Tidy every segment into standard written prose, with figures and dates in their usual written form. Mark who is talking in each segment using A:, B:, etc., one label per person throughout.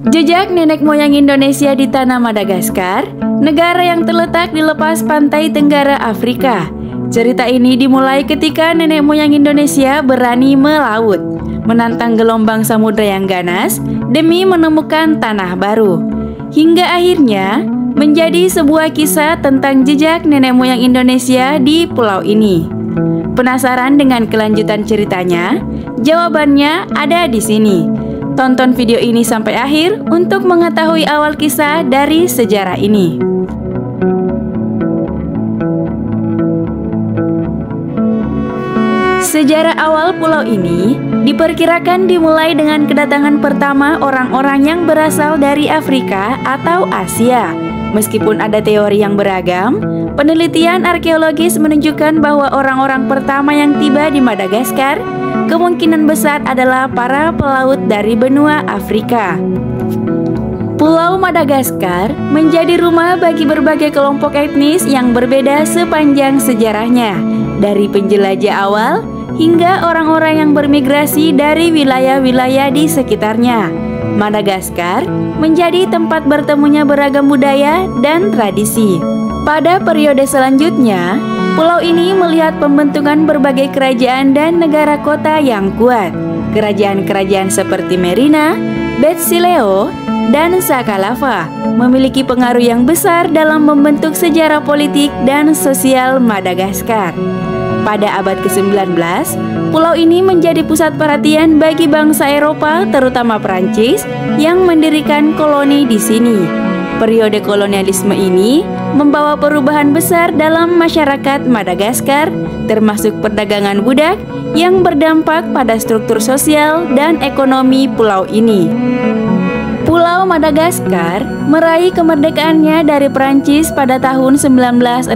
A: Jejak nenek moyang Indonesia di tanah Madagaskar, negara yang terletak di lepas pantai tenggara Afrika. Cerita ini dimulai ketika nenek moyang Indonesia berani melaut, menantang gelombang samudra yang ganas demi menemukan tanah baru. Hingga akhirnya menjadi sebuah kisah tentang jejak nenek moyang Indonesia di pulau ini. Penasaran dengan kelanjutan ceritanya? Jawabannya ada di sini. Tonton video ini sampai akhir untuk mengetahui awal kisah dari sejarah ini. Sejarah awal pulau ini diperkirakan dimulai dengan kedatangan pertama orang-orang yang berasal dari Afrika atau Asia. Meskipun ada teori yang beragam, penelitian arkeologis menunjukkan bahwa orang-orang pertama yang tiba di Madagaskar kemungkinan besar adalah para pelaut dari benua Afrika. Pulau Madagaskar menjadi rumah bagi berbagai kelompok etnis yang berbeda sepanjang sejarahnya, dari penjelajah awal hingga orang-orang yang bermigrasi dari wilayah-wilayah di sekitarnya. Madagaskar menjadi tempat bertemunya beragam budaya dan tradisi. Pada periode selanjutnya, pulau ini melihat pembentukan berbagai kerajaan dan negara kota yang kuat. Kerajaan-kerajaan seperti Merina, Betsileo, dan Sakalava memiliki pengaruh yang besar dalam membentuk sejarah politik dan sosial Madagaskar. Pada abad ke-19, pulau ini menjadi pusat perhatian bagi bangsa Eropa, terutama Prancis, yang mendirikan koloni di sini. Periode kolonialisme ini membawa perubahan besar dalam masyarakat Madagaskar, termasuk perdagangan budak yang berdampak pada struktur sosial dan ekonomi pulau ini. Pulau Madagaskar meraih kemerdekaannya dari Prancis pada tahun 1960,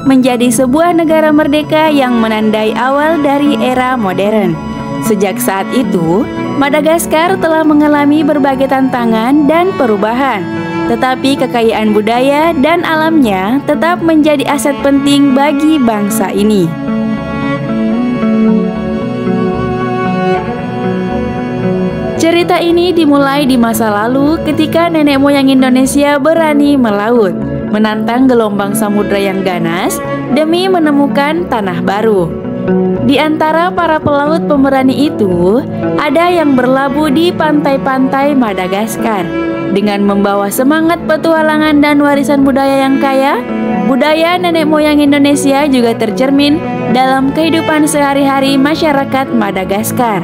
A: menjadi sebuah negara merdeka yang menandai awal dari era modern. Sejak saat itu, Madagaskar telah mengalami berbagai tantangan dan perubahan, tetapi kekayaan budaya dan alamnya tetap menjadi aset penting bagi bangsa ini. Cerita ini dimulai di masa lalu ketika nenek moyang Indonesia berani melaut, menantang gelombang samudra yang ganas demi menemukan tanah baru. Di antara para pelaut pemberani itu, ada yang berlabuh di pantai-pantai Madagaskar. Dengan membawa semangat petualangan dan warisan budaya yang kaya, budaya nenek moyang Indonesia juga tercermin dalam kehidupan sehari-hari masyarakat Madagaskar.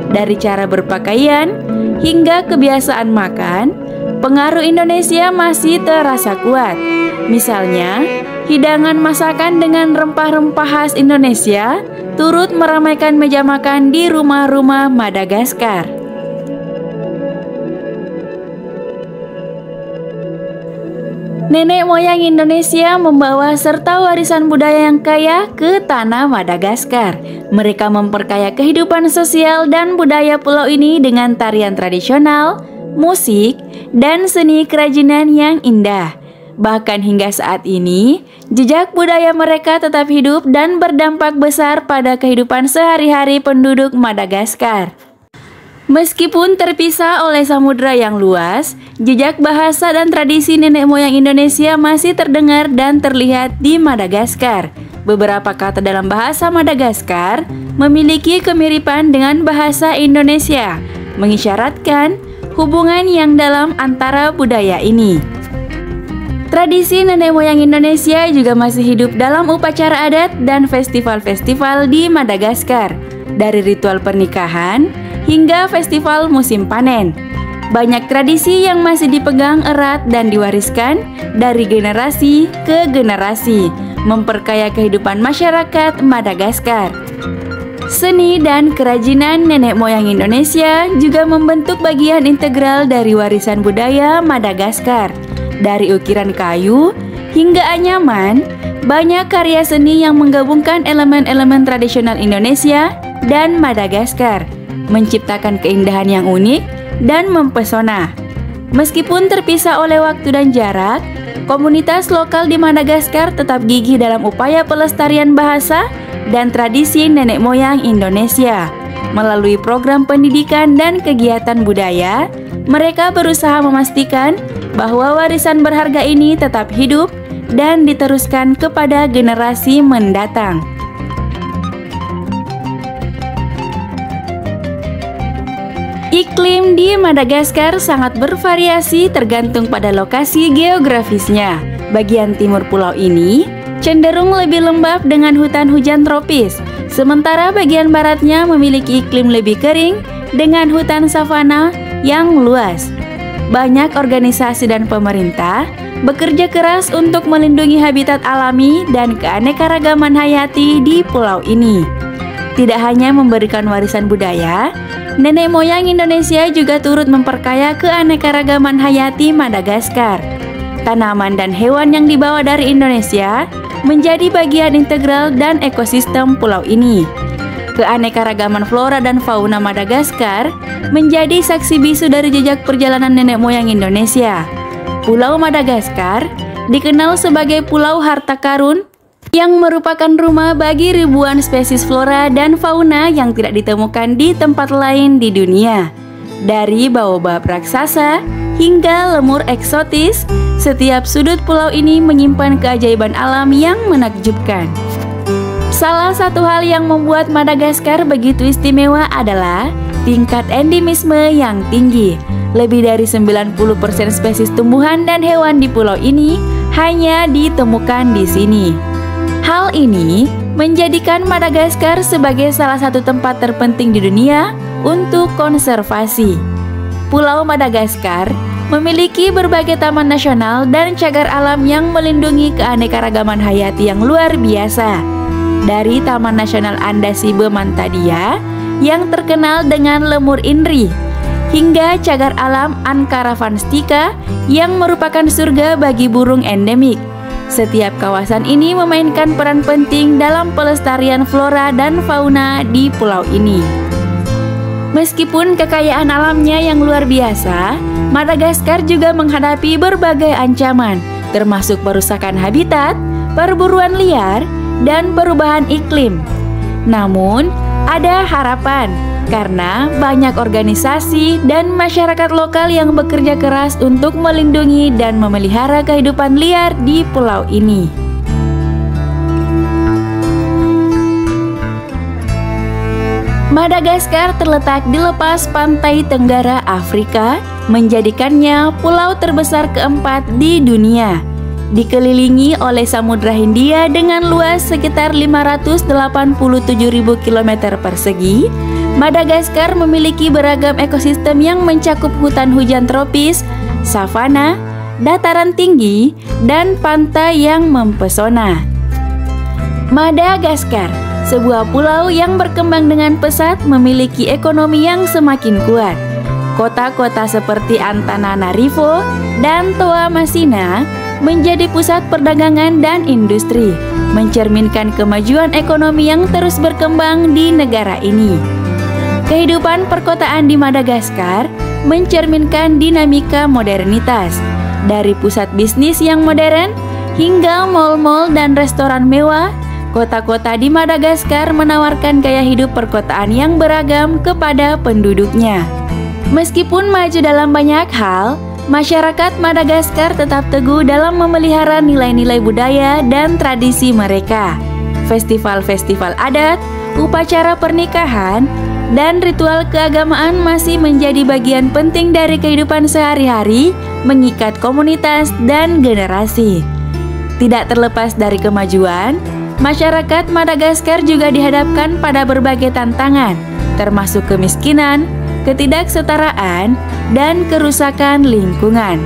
A: Dari cara berpakaian hingga kebiasaan makan, pengaruh Indonesia masih terasa kuat. Misalnya, hidangan masakan dengan rempah-rempah khas Indonesia turut meramaikan meja makan di rumah-rumah Madagaskar. Nenek moyang Indonesia membawa serta warisan budaya yang kaya ke tanah Madagaskar. Mereka memperkaya kehidupan sosial dan budaya pulau ini dengan tarian tradisional, musik, dan seni kerajinan yang indah. Bahkan hingga saat ini, jejak budaya mereka tetap hidup dan berdampak besar pada kehidupan sehari-hari penduduk Madagaskar. Meskipun terpisah oleh samudra yang luas, jejak bahasa dan tradisi nenek moyang Indonesia masih terdengar dan terlihat di Madagaskar. Beberapa kata dalam bahasa Madagaskar memiliki kemiripan dengan bahasa Indonesia, mengisyaratkan hubungan yang dalam antara budaya ini. Tradisi nenek moyang Indonesia juga masih hidup dalam upacara adat dan festival-festival di Madagaskar, dari ritual pernikahan hingga festival musim panen. Banyak tradisi yang masih dipegang erat dan diwariskan dari generasi ke generasi, memperkaya kehidupan masyarakat Madagaskar. Seni dan kerajinan nenek moyang Indonesia juga membentuk bagian integral dari warisan budaya Madagaskar. Dari ukiran kayu hingga anyaman, banyak karya seni yang menggabungkan elemen-elemen tradisional Indonesia dan Madagaskar, menciptakan keindahan yang unik dan mempesona. Meskipun terpisah oleh waktu dan jarak, komunitas lokal di Madagaskar tetap gigih dalam upaya pelestarian bahasa dan tradisi nenek moyang Indonesia. Melalui program pendidikan dan kegiatan budaya, mereka berusaha memastikan bahwa warisan berharga ini tetap hidup dan diteruskan kepada generasi mendatang. Iklim di Madagaskar sangat bervariasi tergantung pada lokasi geografisnya. Bagian timur pulau ini cenderung lebih lembab dengan hutan hujan tropis, sementara bagian baratnya memiliki iklim lebih kering dengan hutan savana yang luas. Banyak organisasi dan pemerintah bekerja keras untuk melindungi habitat alami dan keanekaragaman hayati di pulau ini. Tidak hanya memberikan warisan budaya, nenek moyang Indonesia juga turut memperkaya keanekaragaman hayati Madagaskar. Tanaman dan hewan yang dibawa dari Indonesia menjadi bagian integral dan ekosistem pulau ini. Keanekaragaman flora dan fauna Madagaskar menjadi saksi bisu dari jejak perjalanan nenek moyang Indonesia. Pulau Madagaskar dikenal sebagai pulau harta karun yang merupakan rumah bagi ribuan spesies flora dan fauna yang tidak ditemukan di tempat lain di dunia. Dari baobab raksasa hingga lemur eksotis, setiap sudut pulau ini menyimpan keajaiban alam yang menakjubkan. Salah satu hal yang membuat Madagaskar begitu istimewa adalah tingkat endemisme yang tinggi. Lebih dari 90% spesies tumbuhan dan hewan di pulau ini hanya ditemukan di sini. Hal ini menjadikan Madagaskar sebagai salah satu tempat terpenting di dunia untuk konservasi. Pulau Madagaskar memiliki berbagai taman nasional dan cagar alam yang melindungi keanekaragaman hayati yang luar biasa. Dari Taman Nasional Andasibe Mantadia yang terkenal dengan lemur Inri, hingga cagar alam Ankaravantstika yang merupakan surga bagi burung endemik. Setiap kawasan ini memainkan peran penting dalam pelestarian flora dan fauna di pulau ini. Meskipun kekayaan alamnya yang luar biasa, Madagaskar juga menghadapi berbagai ancaman, termasuk perusakan habitat, perburuan liar, dan perubahan iklim. Namun, ada harapan karena banyak organisasi dan masyarakat lokal yang bekerja keras untuk melindungi dan memelihara kehidupan liar di pulau ini. Madagaskar terletak di lepas pantai tenggara Afrika, menjadikannya pulau terbesar keempat di dunia. Dikelilingi oleh Samudra Hindia dengan luas sekitar 587.000 km persegi, Madagaskar memiliki beragam ekosistem yang mencakup hutan hujan tropis, savana, dataran tinggi, dan pantai yang mempesona. Madagaskar, sebuah pulau yang berkembang dengan pesat, memiliki ekonomi yang semakin kuat. Kota-kota seperti Antananarivo dan Toamasina menjadi pusat perdagangan dan industri, mencerminkan kemajuan ekonomi yang terus berkembang di negara ini. Kehidupan perkotaan di Madagaskar mencerminkan dinamika modernitas, dari pusat bisnis yang modern hingga mal-mal dan restoran mewah. Kota-kota di Madagaskar menawarkan gaya hidup perkotaan yang beragam kepada penduduknya. Meskipun maju dalam banyak hal, masyarakat Madagaskar tetap teguh dalam memelihara nilai-nilai budaya dan tradisi mereka. Festival-festival adat, upacara pernikahan, dan ritual keagamaan masih menjadi bagian penting dari kehidupan sehari-hari, mengikat komunitas dan generasi. Tidak terlepas dari kemajuan, masyarakat Madagaskar juga dihadapkan pada berbagai tantangan, termasuk kemiskinan, ketidaksetaraan, dan kerusakan lingkungan.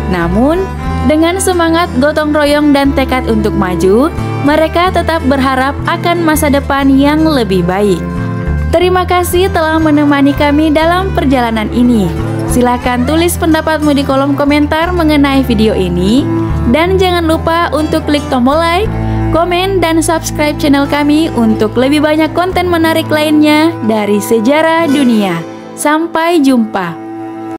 A: Namun, dengan semangat gotong royong dan tekad untuk maju, mereka tetap berharap akan masa depan yang lebih baik. Terima kasih telah menemani kami dalam perjalanan ini. Silakan tulis pendapatmu di kolom komentar mengenai video ini, dan jangan lupa untuk klik tombol like, komen, dan subscribe channel kami untuk lebih banyak konten menarik lainnya dari sejarah dunia. Sampai jumpa.